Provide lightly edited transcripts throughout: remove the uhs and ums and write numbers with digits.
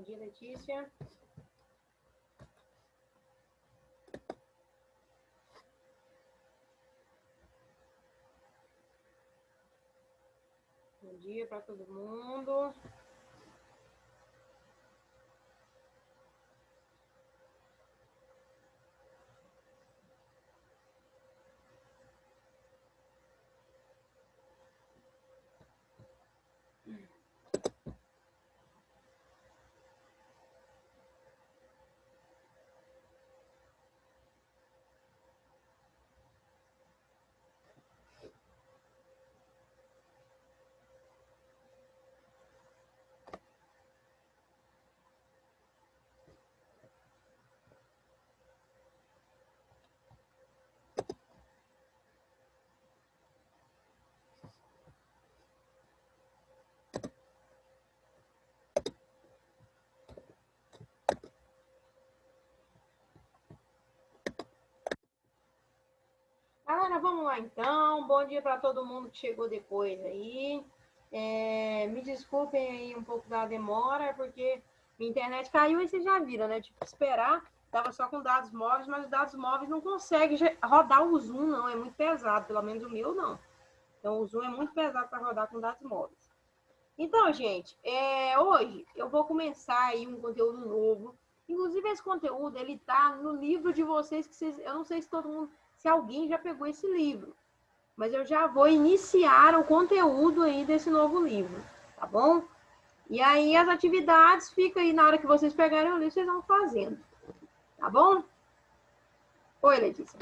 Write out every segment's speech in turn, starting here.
Bom dia, Letícia. Bom dia para todo mundo. Galera, vamos lá então. Bom dia para todo mundo que chegou depois aí. Me desculpem aí um pouco da demora, porque minha internet caiu e vocês já viram, né? Tipo, esperar. Tava só com dados móveis, mas os dados móveis não conseguem rodar o Zoom, não. É muito pesado, pelo menos o meu não. Então, o Zoom é muito pesado para rodar com dados móveis. Então, gente, hoje eu vou começar aí um conteúdo novo. Inclusive, esse conteúdo, ele tá no livro de vocês, eu não sei se todo mundo, se alguém já pegou esse livro, mas eu já vou iniciar o conteúdo aí desse novo livro, tá bom? E aí, as atividades, fica aí na hora que vocês pegarem o livro, vocês vão fazendo, tá bom? Oi, Letícia.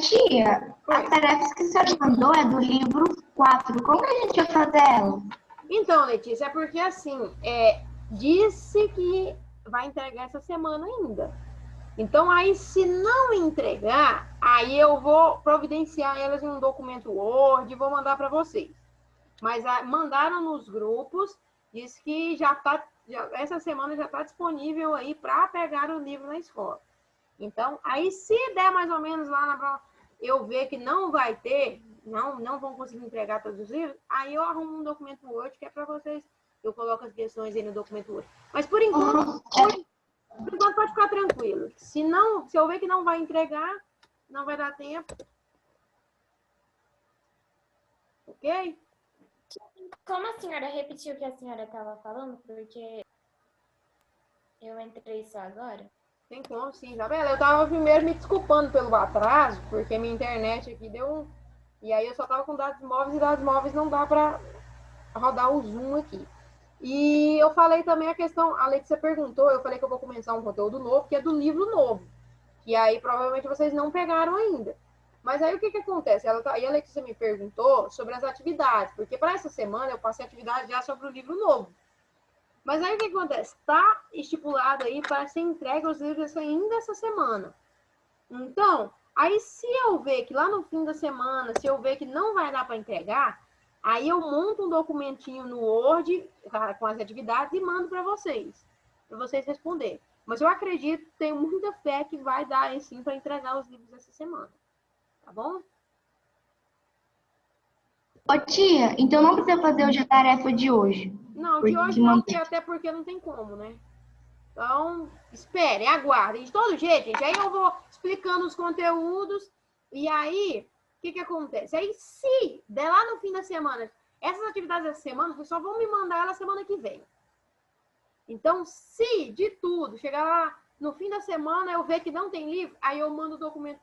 Tia, as tarefas que a senhora mandou é do livro 4. Como que a gente vai fazer ela? Então, Letícia, é porque assim, disse que vai entregar essa semana ainda. Então, aí, se não entregar, aí eu vou providenciar elas em um documento Word e vou mandar para vocês. Mas mandaram nos grupos, diz que essa semana já está disponível aí para pegar o livro na escola. Então, aí se der mais ou menos lá na prova, eu ver que não vai ter, não vão conseguir entregar todos os livros, aí eu arrumo um documento Word que é para vocês, eu coloco as questões aí no documento Word. Mas por enquanto pode ficar tranquilo. Se eu ver que não vai entregar, não vai dar tempo. Ok? Como a senhora repetiu o que a senhora estava falando? Porque eu entrei só agora. Tem como, sim, Isabela. Eu tava primeiro me desculpando pelo atraso, porque minha internet aqui deu um... E aí eu só tava com dados móveis e dados móveis não dá para rodar o Zoom aqui. E eu falei também a questão, a Letícia perguntou, eu falei que eu vou começar um conteúdo novo, que é do livro novo. E aí provavelmente vocês não pegaram ainda. Mas aí o que acontece? Aí a Letícia me perguntou sobre as atividades, porque para essa semana eu passei atividade já sobre o livro novo. Mas aí o que acontece? Está estipulado aí para ser entregue os livros ainda essa semana. Então, aí se eu ver que lá no fim da semana, se eu ver que não vai dar para entregar, aí eu monto um documentinho no Word com as atividades e mando para vocês responderem. Mas eu acredito, tenho muita fé que vai dar sim para entregar os livros essa semana. Tá bom? Ô tia, então não precisa fazer hoje a tarefa de hoje. Não, de hoje não, até porque não tem como, né? Então, esperem, aguardem. De todo jeito, gente, aí eu vou explicando os conteúdos e aí, o que acontece? Aí, se der lá no fim da semana, essas atividades dessa semana, vocês só vão me mandar ela semana que vem. Então, se de tudo, chegar lá no fim da semana, eu ver que não tem livro, aí eu mando o documento,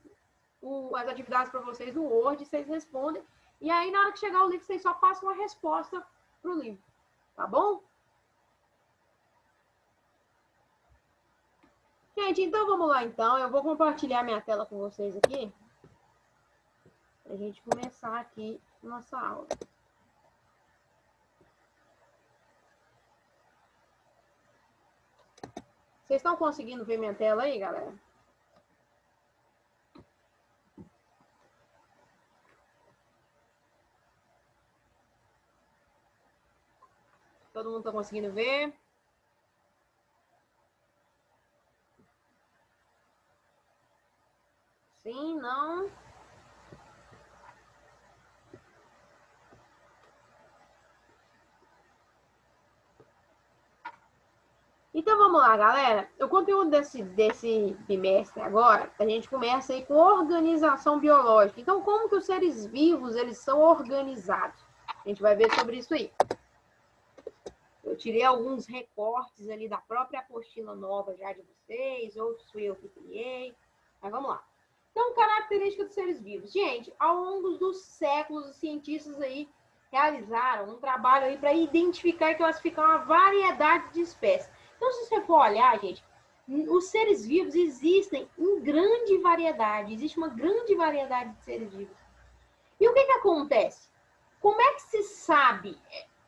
as atividades para vocês no Word, vocês respondem. E aí, na hora que chegar o livro, vocês só passam a resposta para o livro. Tá bom? Gente, então vamos lá então. Eu vou compartilhar minha tela com vocês aqui. Pra gente começar aqui nossa aula. Vocês estão conseguindo ver minha tela aí, galera? Todo mundo está conseguindo ver? Sim, não? Então vamos lá, galera. O conteúdo desse bimestre agora, a gente começa aí com organização biológica. Então, como que os seres vivos, eles são organizados? A gente vai ver sobre isso aí. Eu tirei alguns recortes ali da própria apostila nova já de vocês, outros fui eu que criei. Mas vamos lá. Então, características dos seres vivos. Gente, ao longo dos séculos, os cientistas aí realizaram um trabalho aí para identificar e classificar uma variedade de espécies. Então, se você for olhar, gente, os seres vivos existem em grande variedade. Existe uma grande variedade de seres vivos. E o que acontece? Como é que se sabe?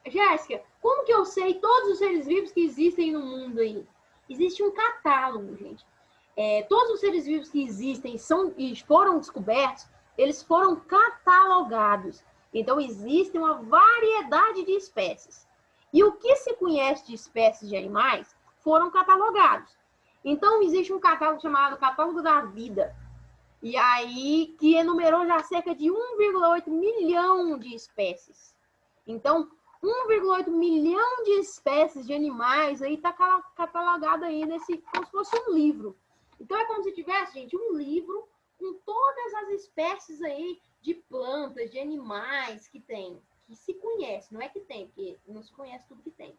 Jéssica, como que eu sei todos os seres vivos que existem no mundo aí? Existe um catálogo, gente. Todos os seres vivos que existem e foram descobertos, eles foram catalogados. Então, existe uma variedade de espécies. E o que se conhece de espécies de animais foram catalogados. Então, existe um catálogo chamado Catálogo da Vida. E aí, que enumerou já cerca de 1,8 milhão de espécies. Então, 1,8 milhão de espécies de animais aí está catalogado aí como se fosse um livro. Então, é como se tivesse, gente, um livro com todas as espécies aí de plantas, de animais que tem, que se conhece, não é que tem, porque não se conhece tudo que tem.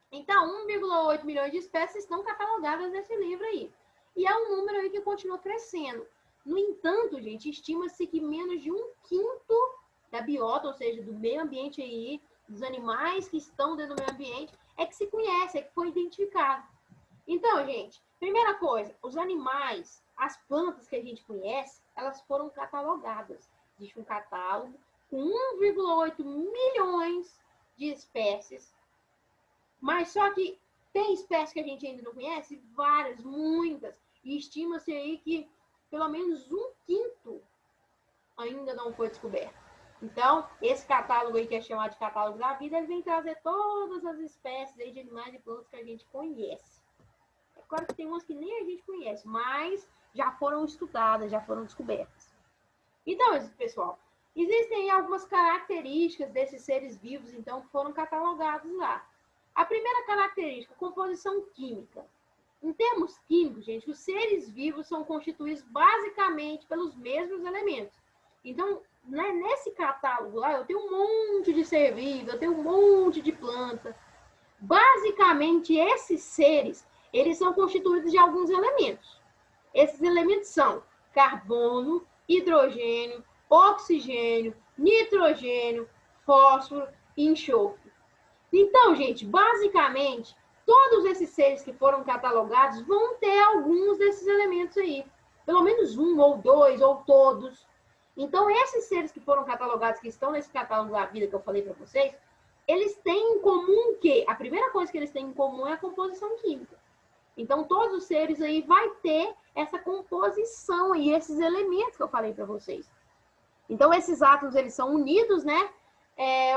Então, 1,8 milhões de espécies estão catalogadas nesse livro aí. E é um número aí que continua crescendo. No entanto, gente, estima-se que menos de 1/5 da biota, ou seja, do meio ambiente aí, dos animais que estão dentro do meio ambiente, é que se conhece, é que foi identificado. Então, gente, primeira coisa, os animais, as plantas que a gente conhece, elas foram catalogadas. Existe um catálogo com 1,8 milhões de espécies, mas só que tem espécies que a gente ainda não conhece? Várias, muitas. E estima-se aí que pelo menos 1/5 ainda não foi descoberto. Então, esse catálogo aí, que é chamado de Catálogo da Vida, ele vem trazer todas as espécies aí de animais e plantas que a gente conhece. É claro que tem umas que nem a gente conhece, mas já foram estudadas, já foram descobertas. Então, pessoal, existem algumas características desses seres vivos, então, que foram catalogados lá. A primeira característica, composição química. Em termos químicos, gente, os seres vivos são constituídos basicamente pelos mesmos elementos. Então, nesse catálogo lá, eu tenho um monte de ser vivo, eu tenho um monte de planta. Basicamente, esses seres, eles são constituídos de alguns elementos. Esses elementos são carbono, hidrogênio, oxigênio, nitrogênio, fósforo e enxofre. Então, gente, basicamente, todos esses seres que foram catalogados vão ter alguns desses elementos aí. Pelo menos um, ou dois, ou todos. Então, esses seres que foram catalogados, que estão nesse catálogo da vida que eu falei para vocês, eles têm em comum o quê? A primeira coisa que eles têm em comum é a composição química. Então, todos os seres aí vai ter essa composição e esses elementos que eu falei para vocês. Então, esses átomos, eles são unidos, né?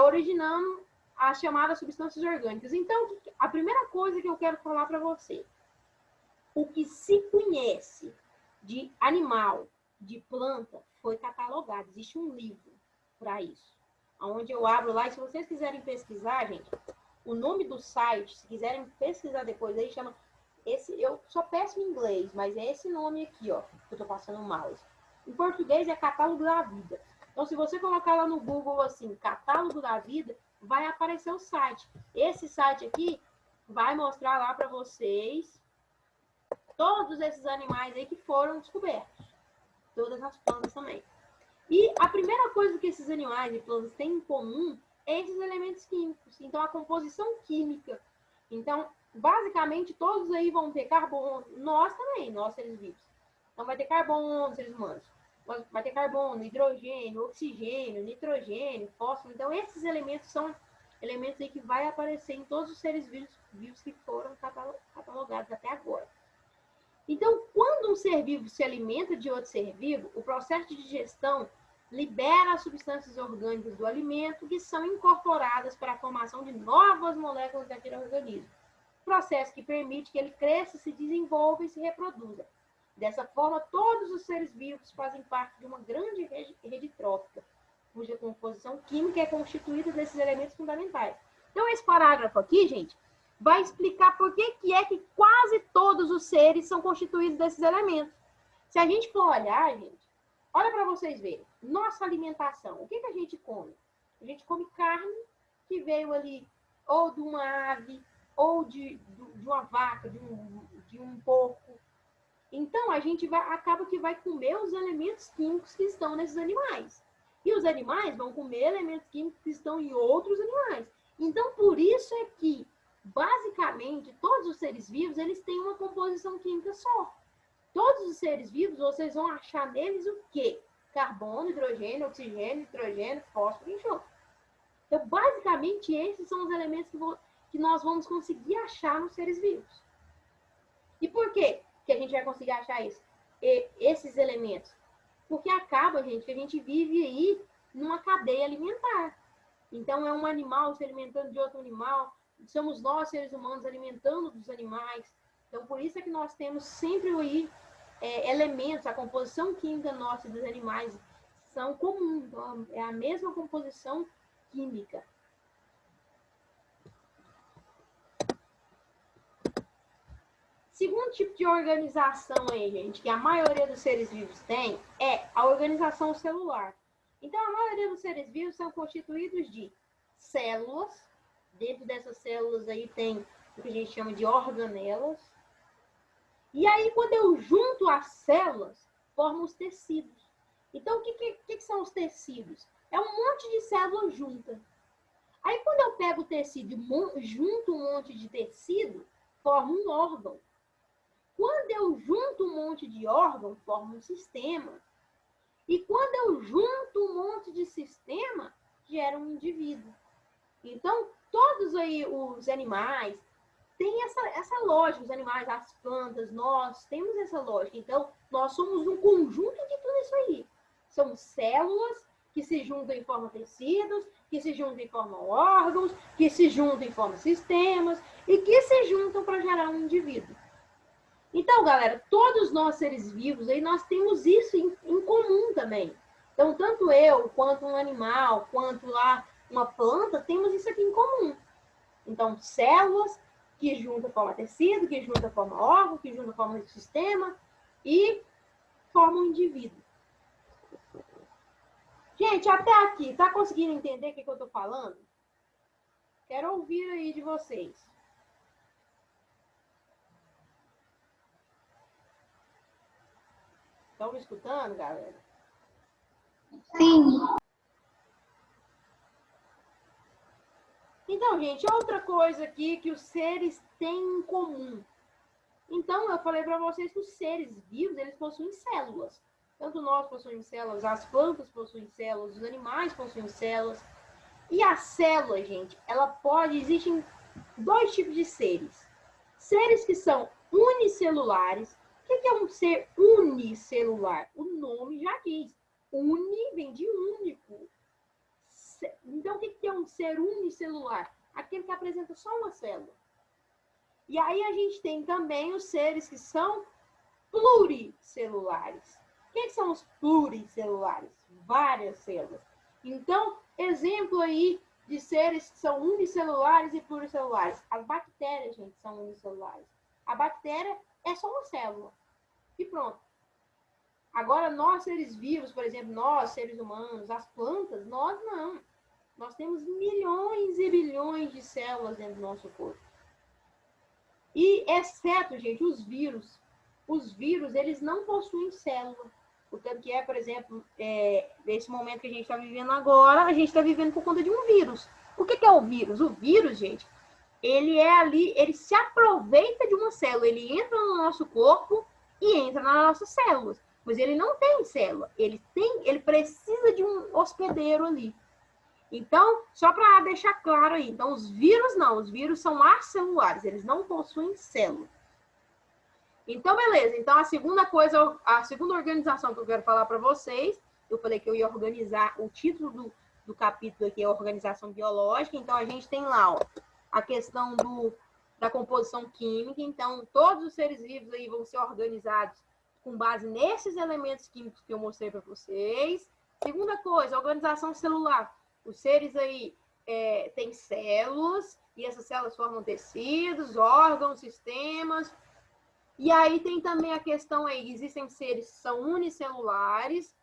Originando as chamadas substâncias orgânicas. Então, a primeira coisa que eu quero falar para você, o que se conhece de animal, de planta, foi catalogado. Existe um livro para isso, onde eu abro lá, e se vocês quiserem pesquisar, gente, o nome do site, se quiserem pesquisar depois, aí chama, eu sou péssimo em inglês, mas é esse nome aqui, ó, que eu tô passando o mouse. Em português é Catálogo da Vida. Então, se você colocar lá no Google, assim, Catálogo da Vida, vai aparecer o site. Esse site aqui vai mostrar lá para vocês todos esses animais aí que foram descobertos. Todas as plantas também. E a primeira coisa que esses animais e plantas têm em comum é esses elementos químicos. Então, a composição química. Então, basicamente, todos aí vão ter carbono. Nós também, nós seres vivos. Então, vai ter carbono, seres humanos. Vai ter carbono, hidrogênio, oxigênio, nitrogênio, fósforo. Então, esses elementos são elementos aí que vai aparecer em todos os seres vivos que foram catalogados até agora. Então, quando um ser vivo se alimenta de outro ser vivo, o processo de digestão libera as substâncias orgânicas do alimento que são incorporadas para a formação de novas moléculas daquele organismo. Processo que permite que ele cresça, se desenvolva e se reproduza. Dessa forma, todos os seres vivos fazem parte de uma grande rede trófica, cuja composição química é constituída desses elementos fundamentais. Então, esse parágrafo aqui, gente, vai explicar por que é que quase todos os seres são constituídos desses elementos. Se a gente for olhar, gente, olha para vocês verem. Nossa alimentação, o que a gente come? A gente come carne que veio ali ou de uma ave, ou de uma vaca, de um porco. Então, a gente acaba que vai comer os elementos químicos que estão nesses animais. E os animais vão comer elementos químicos que estão em outros animais. Então, por isso é que, basicamente, todos os seres vivos, eles têm uma composição química só. Todos os seres vivos, vocês vão achar neles o quê? Carbono, hidrogênio, oxigênio, nitrogênio, fósforo e enxofre. Então, basicamente, esses são os elementos que nós vamos conseguir achar nos seres vivos. E por quê que a gente vai conseguir achar esses elementos? Porque acaba, gente, que a gente vive aí numa cadeia alimentar. Então, é um animal se alimentando de outro animal, somos nós, seres humanos, alimentando dos animais. Então, por isso é que nós temos sempre aí elementos, a composição química nossa dos animais são comuns. Então, é a mesma composição química. Segundo tipo de organização aí, gente, que a maioria dos seres vivos tem, é a organização celular. Então, a maioria dos seres vivos são constituídos de células. Dentro dessas células aí tem o que a gente chama de organelas. E aí, quando eu junto as células, formam os tecidos. Então, o que são os tecidos? É um monte de células juntas. Aí, quando eu pego o tecido e junto um monte de tecido, forma um órgão. Quando eu junto um monte de órgão, forma um sistema. E quando eu junto um monte de sistema, gera um indivíduo. Então, todos aí os animais têm essa lógica. Os animais, as plantas, nós temos essa lógica. Então, nós somos um conjunto de tudo isso aí. São células que se juntam e formam tecidos, que se juntam e formam órgãos, que se juntam e formam sistemas e que se juntam para gerar um indivíduo. Então, galera, todos nós seres vivos, aí nós temos isso em comum também. Então, tanto eu, quanto um animal, quanto lá uma planta, temos isso aqui em comum. Então, células que juntam formam tecido, que juntam formam órgão, que juntam formam sistema e formam um indivíduo. Gente, até aqui, tá conseguindo entender o que eu tô falando? Quero ouvir aí de vocês. Estão me escutando, galera? Sim. Então, gente, outra coisa aqui que os seres têm em comum. Então, eu falei para vocês que os seres vivos, eles possuem células. Tanto nós possuímos células, as plantas possuem células, os animais possuem células. E a célula, gente, existem dois tipos de seres. Seres que são unicelulares. O que é um ser unicelular? O nome já diz. Uni vem de único. Então, o que é um ser unicelular? Aquele que apresenta só uma célula. E aí a gente tem também os seres que são pluricelulares. O que são os pluricelulares? Várias células. Então, exemplo aí de seres que são unicelulares e pluricelulares. As bactérias, gente, são unicelulares. A bactéria é só uma célula. E pronto. Agora, nós, seres vivos, por exemplo, nós, seres humanos, as plantas, nós não. Nós temos milhões e bilhões de células dentro do nosso corpo. E, exceto, gente, os vírus. Os vírus, eles não possuem célula. Portanto, que por exemplo, nesse momento que a gente está vivendo agora, a gente está vivendo por conta de um vírus. O que é o vírus? O vírus, gente, ele se aproveita de uma célula. Ele entra no nosso corpo e entra nas nossas células. Mas ele não tem célula. Ele precisa de um hospedeiro ali. Então, só para deixar claro aí. Então, os vírus não. Os vírus são acelulares. Eles não possuem célula. Então, beleza. Então, a segunda organização que eu quero falar para vocês, eu falei que eu ia organizar, o título do capítulo aqui é Organização Biológica. Então, a gente tem lá, ó, a questão da composição química. Então, todos os seres vivos aí vão ser organizados com base nesses elementos químicos que eu mostrei para vocês. Segunda coisa, organização celular. Os seres aí têm células E essas células formam tecidos, órgãos, sistemas. E aí tem também a questão aí, existem seres que são unicelulares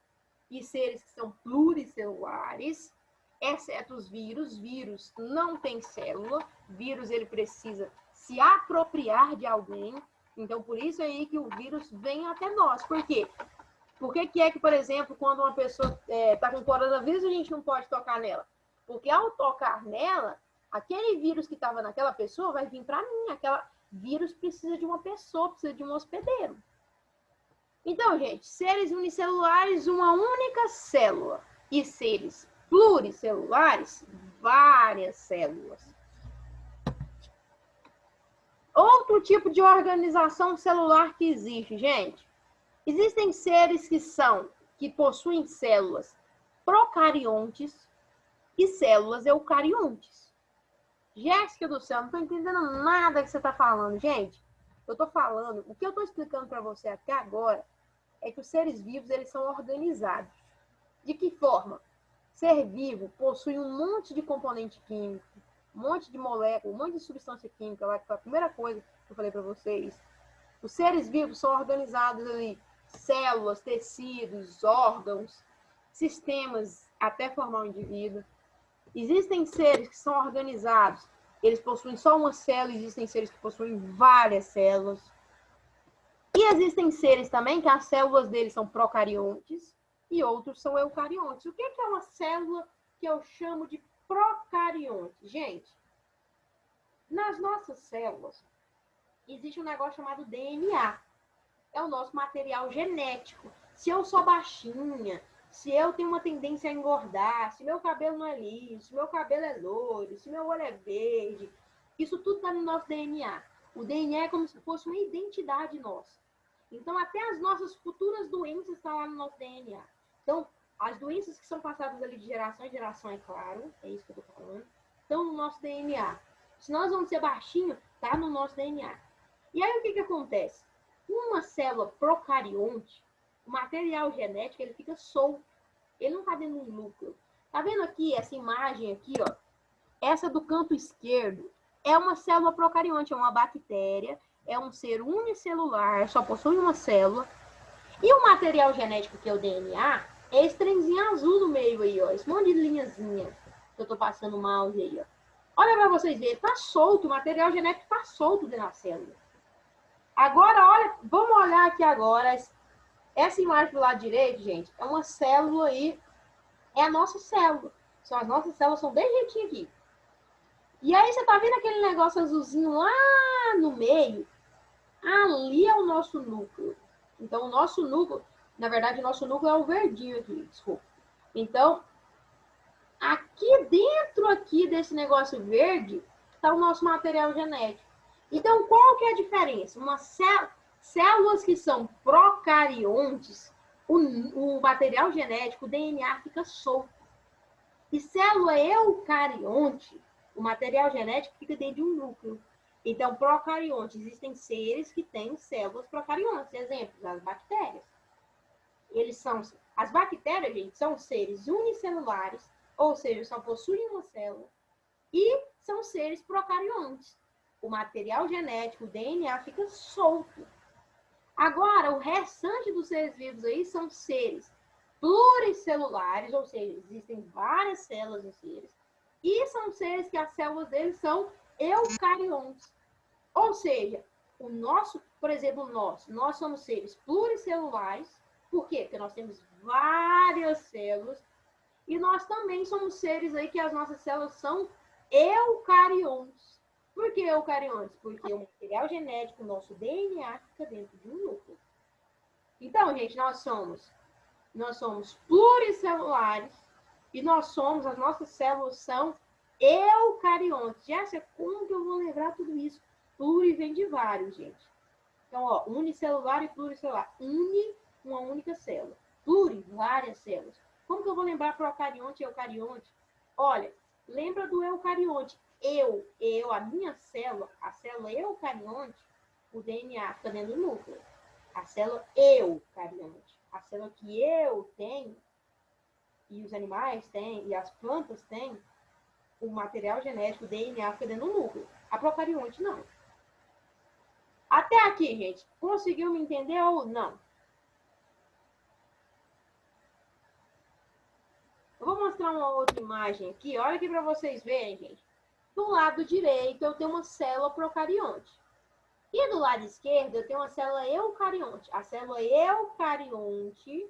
e seres que são pluricelulares, exceto os vírus. Vírus não tem célula. Vírus, ele precisa se apropriar de alguém. Então, por isso aí que o vírus vem até nós. Por quê? Por que é que, por exemplo, quando uma pessoa está com coronavírus, a gente não pode tocar nela? Porque ao tocar nela, aquele vírus que estava naquela pessoa vai vir para mim. Aquela vírus precisa de uma pessoa, precisa de um hospedeiro. Então, gente, seres unicelulares, uma única célula. E seres pluricelulares, várias células. Outro tipo de organização celular que existe, gente. Existem seres que possuem células procariontes e células eucariontes. Jéssica do céu, não estou entendendo nada que você está falando, gente. Eu estou falando, o que eu estou explicando para você até agora é que os seres vivos, eles são organizados. De que forma? Ser vivo possui um monte de componente químico, um monte de molécula, um monte de substância química, lá que foi a primeira coisa que eu falei para vocês. Os seres vivos são organizados ali, células, tecidos, órgãos, sistemas, até formar um indivíduo. Existem seres que são organizados, eles possuem só uma célula, existem seres que possuem várias células. E existem seres também que as células deles são procariontes e outros são eucariontes. O que é uma célula que eu chamo de procarionte? Gente, nas nossas células existe um negócio chamado DNA. É o nosso material genético. Se eu sou baixinha, se eu tenho uma tendência a engordar, se meu cabelo não é liso, se meu cabelo é loiro, se meu olho é verde, isso tudo está no nosso DNA. O DNA é como se fosse uma identidade nossa. Então, até as nossas futuras doenças estão lá no nosso DNA. Então, as doenças que são passadas ali de geração em geração, é claro, é isso que eu estou falando, estão no nosso DNA. Se nós vamos ser baixinho, está no nosso DNA. E aí, o que acontece? Uma célula procarionte, o material genético, ele fica solto. Ele não está dentro de um núcleo. Tá vendo aqui, essa imagem aqui, ó? Essa do canto esquerdo é uma célula procarionte, é uma bactéria, é um ser unicelular, só possui uma célula. E o material genético, que é o DNA, é esse trenzinho azul no meio aí, ó. Esse monte de linhazinha que eu tô passando o mouse aí, ó. Olha para vocês verem, tá solto, o material genético tá solto dentro da célula. Agora, olha, vamos olhar aqui agora. Essa imagem do lado direito, gente, é uma célula aí, é a nossa célula. As nossas células são desse jeitinho aqui. E aí, você tá vendo aquele negócio azulzinho lá no meio? Ali é o nosso núcleo. Então, o nosso núcleo, na verdade, o nosso núcleo é o verdinho aqui, desculpa. Então, aqui dentro aqui desse negócio verde, está o nosso material genético. Então, qual que é a diferença? Células que são procariontes, o material genético, o DNA, fica solto. E célula eucarionte, o material genético fica dentro de um núcleo. Então, procarionte, existem seres que têm células procariontes. Exemplos, as bactérias. As bactérias, gente, são seres unicelulares, ou seja, só possuem uma célula, e são seres procariontes. O material genético, o DNA, fica solto. Agora, o restante dos seres vivos aí são seres pluricelulares, ou seja, existem várias células em seres, e são seres que as células deles são eucariontes. Ou seja, por exemplo, nós somos seres pluricelulares. Por quê? Porque nós temos várias células, e nós também somos seres aí que as nossas células são eucariontes. Por que eucariontes? Porque o material genético, o nosso DNA, fica dentro de um núcleo. Então, gente, nós somos pluricelulares e as nossas células são eucariontes. Jéssica, como que eu vou lembrar tudo isso? Pluri vem de vários, gente. Então, ó, unicelular e pluricelular. Uma única célula. Pluri, várias células. Como que eu vou lembrar procarionte e eucarionte? Olha, lembra do eucarionte. A minha célula, a célula eucarionte, o DNA fica dentro do núcleo. A célula eucarionte, a célula que eu tenho, e os animais têm, e as plantas têm, o material genético, o DNA, fica dentro do núcleo. A procarionte, não. Até aqui, gente, conseguiu me entender ou não? Eu vou mostrar uma outra imagem aqui. Olha aqui para vocês verem, gente. Do lado direito, eu tenho uma célula procarionte. E do lado esquerdo, eu tenho uma célula eucarionte. A célula eucarionte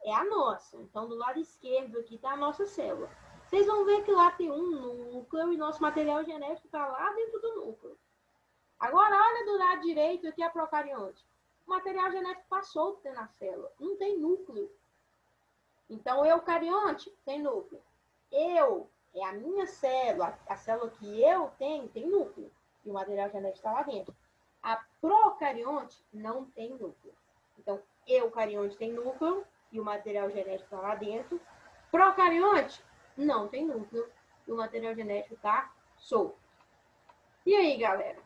é a nossa. Então, do lado esquerdo aqui está a nossa célula. Vocês vão ver que lá tem um núcleo e nosso material genético está lá dentro do núcleo. Agora, olha do lado direito aqui a procarionte. O material genético está solto dentro da célula. Não tem núcleo. Então, o eucarionte tem núcleo. Eu é a minha célula. A célula que eu tenho tem núcleo. E o material genético está lá dentro. A procarionte não tem núcleo. Então, eucarionte tem núcleo e o material genético está lá dentro. Procarionte não tem núcleo e o material genético está solto. E aí, galera?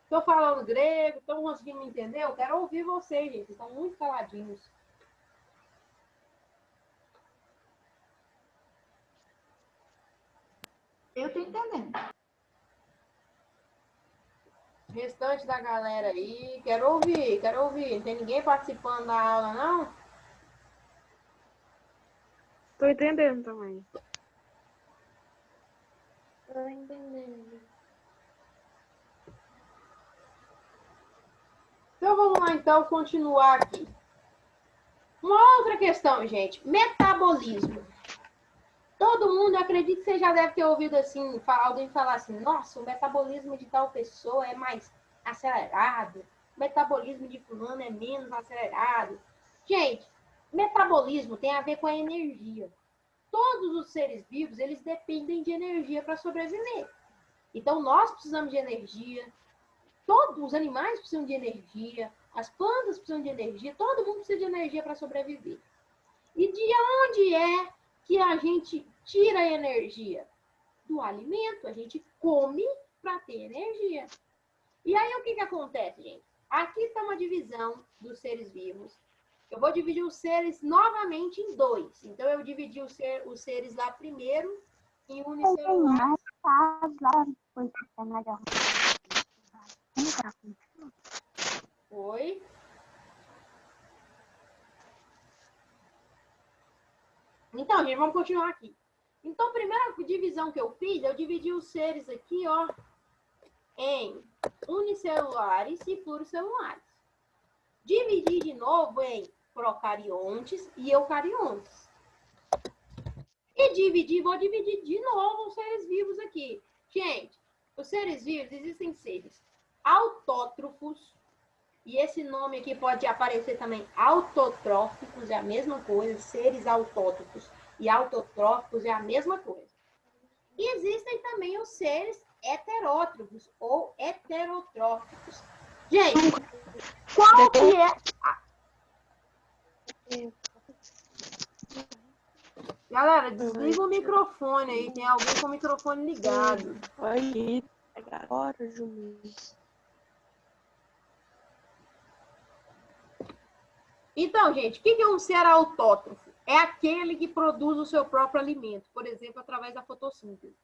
Estou falando grego, estão conseguindo me entender? Eu quero ouvir vocês, gente. Estão muito caladinhos. Eu estou entendendo. Restante da galera aí, quero ouvir, quero ouvir. Não tem ninguém participando da aula, não? Tô entendendo também. Tô entendendo. Então vamos lá, então, continuar aqui. Uma outra questão, gente. Metabolismo. Todo mundo, acredito que você já deve ter ouvido assim, alguém falar assim, nossa, o metabolismo de tal pessoa é mais acelerado, o metabolismo de fulano é menos acelerado. Gente, metabolismo tem a ver com a energia. Todos os seres vivos, eles dependem de energia para sobreviver. Então, nós precisamos de energia, todos os animais precisam de energia, as plantas precisam de energia, todo mundo precisa de energia para sobreviver. E de onde é que a gente tira a energia? Do alimento. A gente come para ter energia. E aí, o que acontece, gente? Aqui está uma divisão dos seres vivos. Eu vou dividir os seres novamente em dois. Então, eu dividi os seres lá primeiro em unicelulares. Oi? Então, gente, vamos continuar aqui. Então, a primeira divisão que eu fiz, eu dividi os seres aqui, ó, em unicelulares e pluricelulares. Dividi de novo em procariontes e eucariontes. E vou dividir de novo os seres vivos aqui. Gente, os seres vivos, existem seres autótrofos, e esse nome aqui pode aparecer também autotróficos, é a mesma coisa, seres autótrofos e autotróficos é a mesma coisa. E existem também os seres heterótrofos ou heterotróficos. Gente, qual que é Galera, desliga o microfone aí, tem alguém com o microfone ligado. Aí, agora, Jumi. Então, gente, o que é um ser autótrofo? É aquele que produz o seu próprio alimento, por exemplo, através da fotossíntese.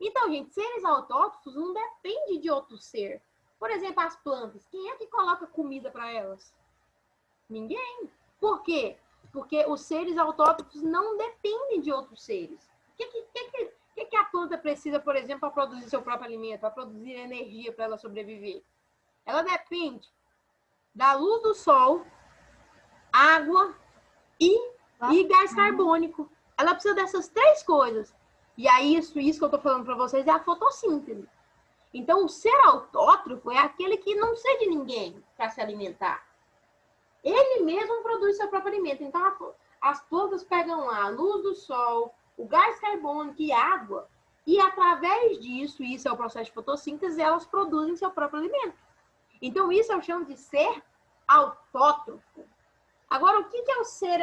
Então, gente, seres autótrofos não dependem de outro ser. Por exemplo, as plantas. Quem é que coloca comida para elas? Ninguém. Por quê? Porque os seres autótrofos não dependem de outros seres. O que a planta precisa, por exemplo, para produzir seu próprio alimento, para produzir energia para ela sobreviver? Ela depende da luz do sol, água e gás carbônico. Ela precisa dessas três coisas. E aí, isso que eu estou falando para vocês é a fotossíntese. Então, o ser autótrofo é aquele que não precisa de ninguém para se alimentar. Ele mesmo produz seu próprio alimento. Então, as plantas pegam lá a luz do sol, o gás carbônico e água, e através disso, isso é o processo de fotossíntese, elas produzem seu próprio alimento. Então, isso eu chamo de ser autótrofo. Agora, o que é o ser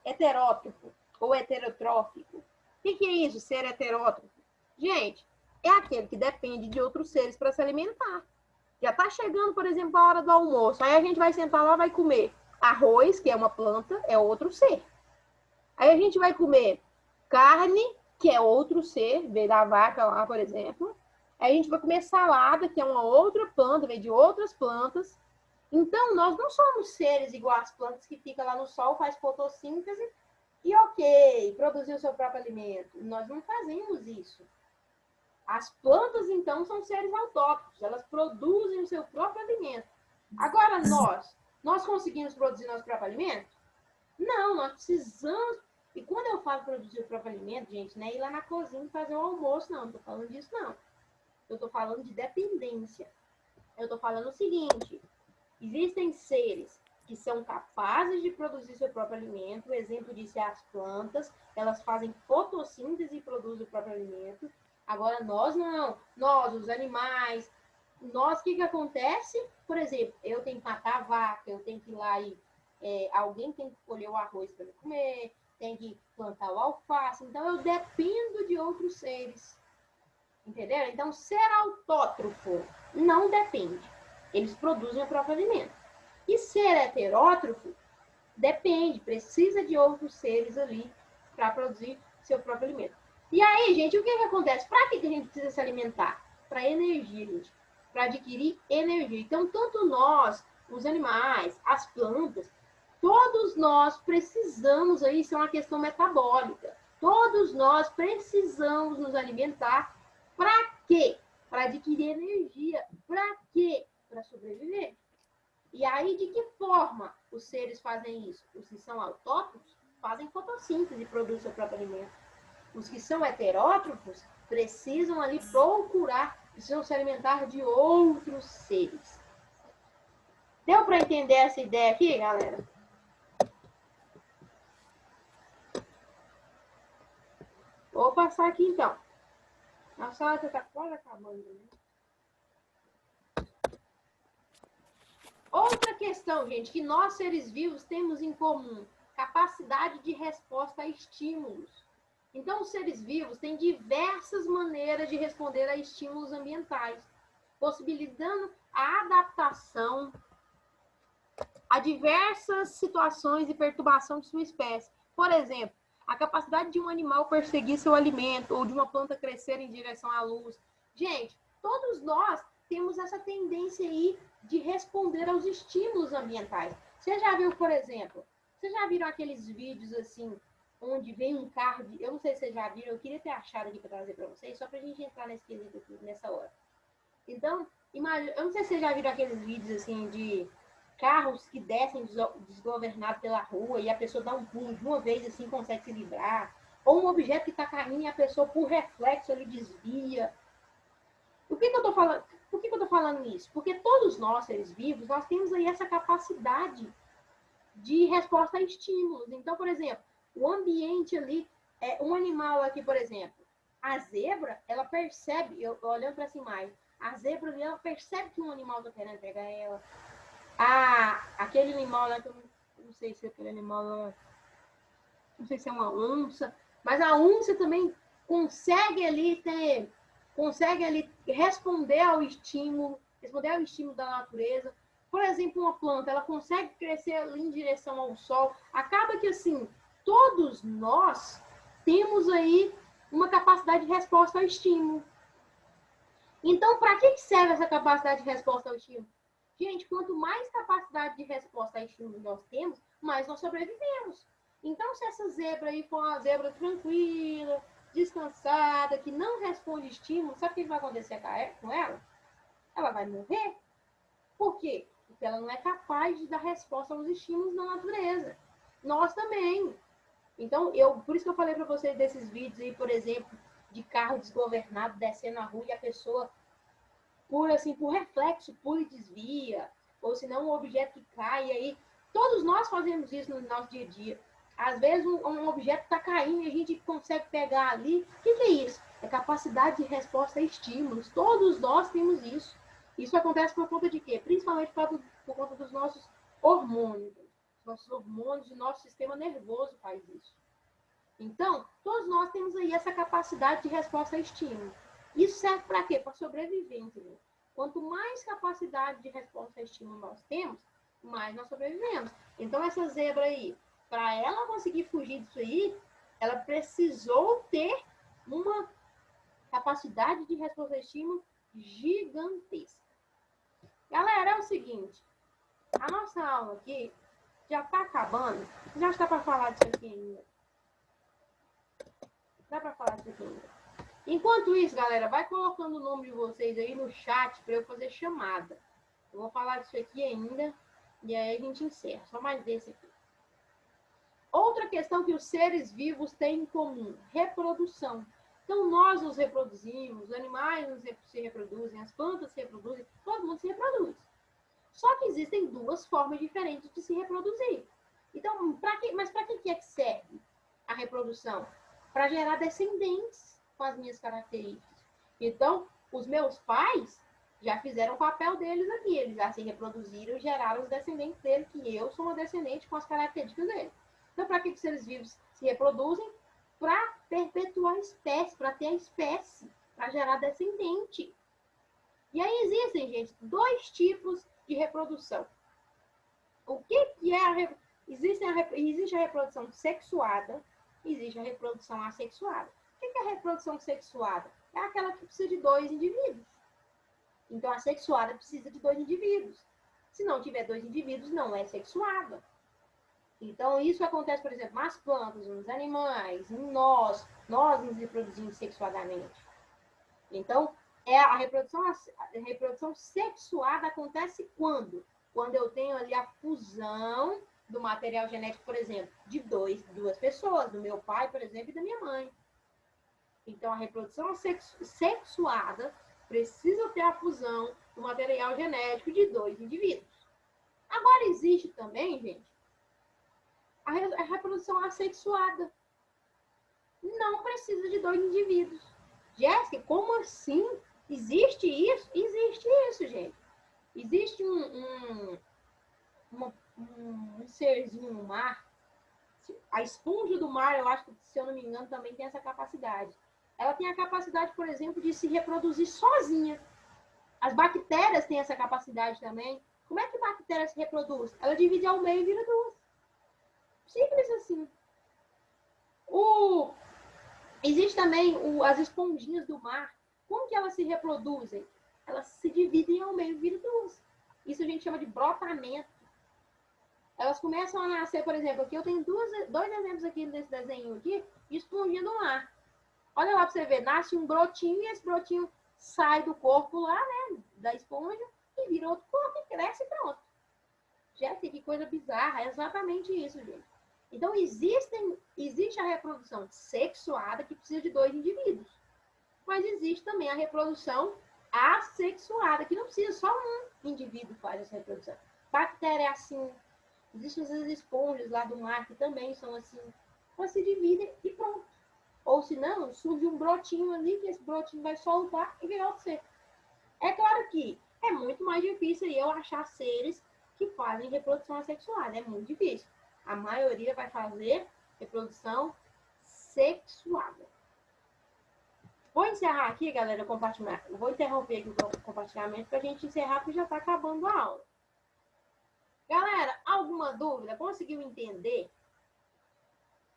heterótrofo ou heterotrófico? O que é isso, ser heterótrofo? Gente, é aquele que depende de outros seres para se alimentar. Já está chegando, por exemplo, a hora do almoço. Aí a gente vai sentar lá e vai comer arroz, que é uma planta, é outro ser. Aí a gente vai comer carne, que é outro ser, veio da vaca lá, por exemplo. Aí a gente vai comer salada, que é uma outra planta, veio de outras plantas. Então, nós não somos seres igual às plantas que ficam lá no sol, faz fotossíntese e ok, produzir o seu próprio alimento. Nós não fazemos isso. As plantas, então, são seres autóctonos, elas produzem o seu próprio alimento. Agora, nós conseguimos produzir nosso próprio alimento? Não, nós precisamos. E quando eu falo produzir o próprio alimento, gente, não é ir lá na cozinha fazer o almoço, não. Não estou falando disso, não. Eu estou falando de dependência. Eu estou falando o seguinte: existem seres que são capazes de produzir seu próprio alimento. O exemplo disso é as plantas. Elas fazem fotossíntese e produzem o próprio alimento. Agora, nós não. Nós, os animais. Nós, o que acontece? Por exemplo, eu tenho que matar a vaca, eu tenho que ir lá e alguém tem que colher o arroz para comer, tem que plantar o alface. Então, eu dependo de outros seres. Entendeu? Então, ser autótrofo não depende. Eles produzem o próprio alimento. E ser heterótrofo depende, precisa de outros seres ali para produzir seu próprio alimento. E aí, gente, o que acontece? Para que a gente precisa se alimentar? Para energia, gente. Para adquirir energia. Então, tanto nós, os animais, as plantas, todos nós precisamos aí, isso é uma questão metabólica. Todos nós precisamos nos alimentar. Para quê? Para adquirir energia. Para quê? Para sobreviver. E aí, de que forma os seres fazem isso? Os que são autótrofos fazem fotossíntese e produzem seu próprio alimento. Os que são heterótrofos precisam ali procurar, precisam se alimentar de outros seres. Deu para entender essa ideia aqui, galera? Vou passar aqui, então. Nossa, você está quase acabando, né? Outra questão, gente, que nós, seres vivos, temos em comum: capacidade de resposta a estímulos. Então, os seres vivos têm diversas maneiras de responder a estímulos ambientais, possibilitando a adaptação a diversas situações e perturbação de sua espécie. Por exemplo, a capacidade de um animal perseguir seu alimento ou de uma planta crescer em direção à luz. Gente, todos nós temos essa tendência aí de responder aos estímulos ambientais. Você já viu, por exemplo, vocês já viram aqueles vídeos assim, onde vem um carro de... Eu não sei se vocês já viram, eu queria ter achado aqui para trazer para vocês, só para a gente entrar nesse quesito aqui nessa hora. Então, imagina, eu não sei se vocês já viram aqueles vídeos assim de carros que descem desgovernados pela rua e a pessoa dá um pulo de uma vez assim, consegue se livrar. Ou um objeto que está caindo e a pessoa, por reflexo, ele desvia. Por que eu estou falando? Por que eu estou falando isso? Porque todos nós, seres vivos, nós temos aí essa capacidade de resposta a estímulos. Então, por exemplo, o ambiente ali, um animal aqui, por exemplo, a zebra, ela percebe, eu olhando para essa imagem, a zebra ali, ela percebe que um animal está querendo pegar ela. Aquele animal lá, que eu não sei se é aquele animal lá, não sei se é uma onça, mas a onça também consegue ali responder ao estímulo da natureza. Por exemplo, uma planta, ela consegue crescer ali em direção ao sol. Acaba que, assim, todos nós temos aí uma capacidade de resposta ao estímulo. Então, para que serve essa capacidade de resposta ao estímulo? Gente, quanto mais capacidade de resposta a estímulo nós temos, mais nós sobrevivemos. Então, se essa zebra aí for uma zebra tranquila, descansada, que não responde estímulo, sabe o que vai acontecer com ela? Ela vai morrer. Por quê? Porque ela não é capaz de dar resposta aos estímulos na natureza. Nós também. Então, por isso que eu falei para vocês desses vídeos aí, por exemplo, de carro desgovernado descendo a rua e a pessoa, por reflexo, pula e desvia. Ou se não, um objeto que cai aí. Todos nós fazemos isso no nosso dia a dia. Às vezes, um objeto está caindo e a gente consegue pegar ali. O que é isso? É capacidade de resposta a estímulos. Todos nós temos isso. Isso acontece por conta de quê? Principalmente por conta dos nossos hormônios. Nossos hormônios e nosso sistema nervoso faz isso. Então, todos nós temos aí essa capacidade de resposta a estímulo. Isso serve para quê? Para sobreviver, entendeu? Quanto mais capacidade de resposta a estímulo nós temos, mais nós sobrevivemos. Então, essa zebra aí, para ela conseguir fugir disso aí, ela precisou ter uma capacidade de resposta a estímulo gigantesca. Galera, é o seguinte, a nossa aula aqui já está acabando, já está para falar disso aqui ainda. Dá para falar disso aqui ainda. Enquanto isso, galera, vai colocando o nome de vocês aí no chat para eu fazer chamada. Eu vou falar disso aqui ainda e aí a gente encerra. Só mais desse aqui. Outra questão que os seres vivos têm em comum, reprodução. Então, nós nos reproduzimos, os animais se reproduzem, as plantas se reproduzem, todo mundo se reproduz. Só que existem duas formas diferentes de se reproduzir. Então, mas para que é que serve a reprodução? Para gerar descendentes com as minhas características. Então, os meus pais já fizeram o papel deles aqui. Eles já se reproduziram e geraram os descendentes dele, que eu sou uma descendente com as características dele. Então, para que os seres vivos se reproduzem? Para perpetuar a espécie, para ter a espécie, para gerar descendente. E aí existem, gente, dois tipos de reprodução. O que é existe a reprodução sexuada, existe a reprodução assexuada. O que é a reprodução sexuada? É aquela que precisa de dois indivíduos. Então, a sexuada precisa de dois indivíduos. Se não tiver dois indivíduos, não é sexuada. Então, isso acontece, por exemplo, nas plantas, nos animais, em nós nos reproduzimos sexuadamente. Então, a reprodução sexuada acontece quando? Quando eu tenho ali a fusão do material genético, por exemplo, de duas pessoas, do meu pai, por exemplo, e da minha mãe. Então, a reprodução sexuada precisa ter a fusão do material genético de dois indivíduos. Agora, existe também, gente, a reprodução assexuada. Não precisa de dois indivíduos. Jéssica, como assim? Existe isso? Existe isso, gente. Existe um serzinho no mar. A esponja do mar, eu acho que, se eu não me engano, também tem essa capacidade. Ela tem a capacidade, por exemplo, de se reproduzir sozinha. As bactérias têm essa capacidade também. Como é que a bactéria se reproduz? Ela divide ao meio e vira duas. Simples assim. Existe também as esponjinhas do mar. Como que elas se reproduzem? Elas se dividem ao meio e viram duas. Isso a gente chama de brotamento. Elas começam a nascer, por exemplo, aqui eu tenho dois exemplos aqui nesse desenho aqui, de esponjinha do mar. Olha lá para você ver, nasce um brotinho e esse brotinho sai do corpo lá, né, da esponja, e vira outro corpo e cresce e pronto. Gente, que coisa bizarra, é exatamente isso, gente. Então, existe a reprodução sexuada que precisa de dois indivíduos. Mas existe também a reprodução assexuada, que não precisa, só um indivíduo faz essa reprodução. Bactéria é assim. Existem as esponjas lá do mar que também são assim. Elas se dividem e pronto. Ou se não, surge um brotinho ali, que esse brotinho vai soltar e virar você. É claro que é muito mais difícil eu achar seres que fazem reprodução assexuada. É muito difícil. A maioria vai fazer reprodução sexuada. Vou encerrar aqui, galera, o compartilhamento. Vou interromper aqui o compartilhamento para a gente encerrar, porque já está acabando a aula. Galera, alguma dúvida? Conseguiu entender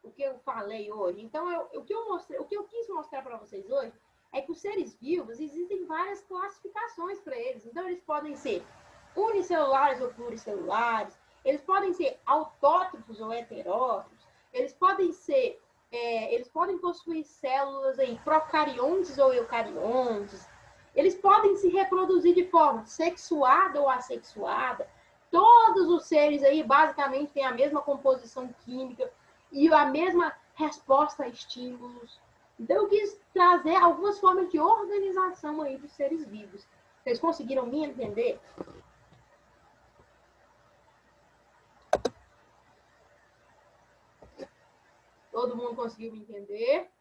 o que eu falei hoje? Então, o que eu quis mostrar para vocês hoje é que os seres vivos, existem várias classificações para eles. Então, eles podem ser unicelulares ou pluricelulares, eles podem ser autótrofos ou heterótrofos, eles podem possuir células aí, procariontes ou eucariontes, eles podem se reproduzir de forma sexuada ou assexuada. Todos os seres aí basicamente têm a mesma composição química e a mesma resposta a estímulos. Então eu quis trazer algumas formas de organização aí dos seres vivos. Vocês conseguiram me entender? Todo mundo conseguiu me entender?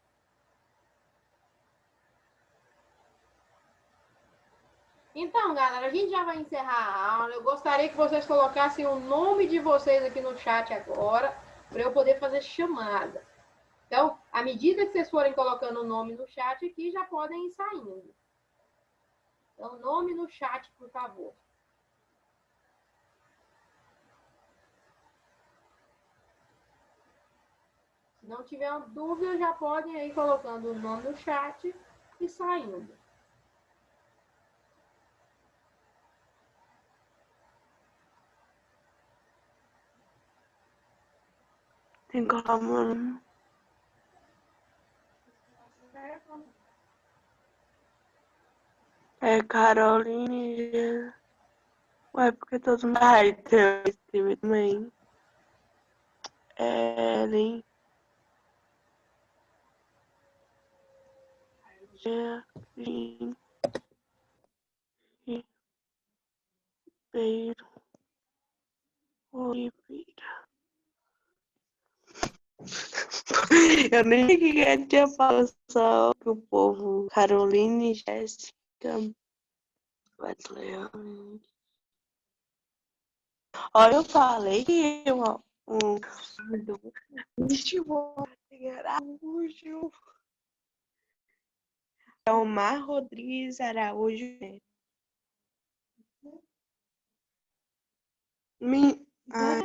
Então, galera, a gente já vai encerrar a aula. Eu gostaria que vocês colocassem o nome de vocês aqui no chat agora, para eu poder fazer chamada. Então, à medida que vocês forem colocando o nome no chat aqui, já podem ir saindo. Então, nome no chat, por favor. Se Não tiver dúvida, já podem aí colocando o nome no chat e saindo. Tem como. É Caroline. Ué, porque todo mundo. Ai, tem escrever também. Ellen. Jacqueline. Ribeiro. Oliveira. Eu nem sei o que é tinha falado, só que o povo. Caroline, Jéssica, Wesley. Olha, eu falei que Araújo. Omar Rodrigues Araújo. Me... Ah,